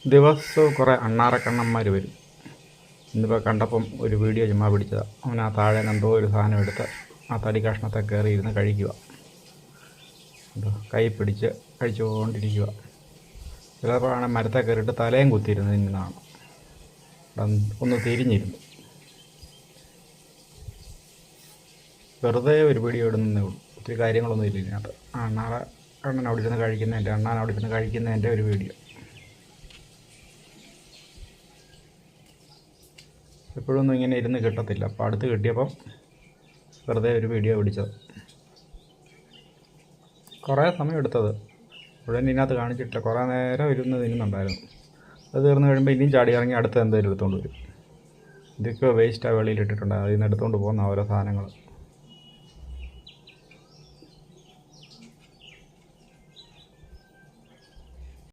ദിവസവും കുറേ അണ്ണാറക്കണ്ണന്മാർ വരും. ഇന്നിപ്പോൾ കണ്ടപ്പം ഒരു വീഡിയോ ചുമ്മാ പിടിച്ചതാണ്. അവൻ ആ താഴെ എന്തോ ഒരു സാധനം എടുത്ത് ആ തടി കഷ്ണത്തെ കയറി ഇരുന്ന് കഴിക്കുക. എന്തോ കൈ പിടിച്ച് കഴിച്ചുകൊണ്ടിരിക്കുക. ചിലപ്പോഴാണ് മരത്തെ കയറിയിട്ട് തലയും കുത്തിയിരുന്ന് നിന്നാണ് ഒന്ന് തിരിഞ്ഞിരുന്നു. വെറുതെ ഒരു വീഡിയോ ഇടുന്നതേ ഉള്ളൂ. ഒത്തിരി കാര്യങ്ങളൊന്നും ഇല്ല ഇതിനകത്ത്. അണ്ണൻ അവിടെ ഇരുന്ന് കഴിക്കുന്നതിൻ്റെ അണ്ണാൻ അവിടെ ഇരുന്ന് കഴിക്കുന്നതിൻ്റെ ഒരു വീഡിയോ. എപ്പോഴൊന്നും ഇങ്ങനെ ഇരുന്ന് കിട്ടത്തില്ല. അപ്പോൾ അടുത്ത് കിട്ടിയപ്പം വെറുതെ ഒരു വീഡിയോ പിടിച്ചത്. കുറേ സമയം എടുത്തത് ഉടനെ ഇതിനകത്ത് കാണിച്ചിട്ടില്ല. കുറേ നേരം ഇരുന്ന് തിന്നുന്നുണ്ടായിരുന്നു. അത് തീർന്ന് കഴിയുമ്പോൾ ഇനിയും ചാടി ഇറങ്ങി അടുത്ത് എന്തെങ്കിലും എടുത്തുകൊണ്ട് വരും. ഇതൊക്കെ വേസ്റ്റാണ് വെളിയിലിട്ടിട്ടുണ്ട്. അതിൽ നിന്ന് എടുത്തുകൊണ്ട് പോകുന്ന ഓരോ സാധനങ്ങൾ.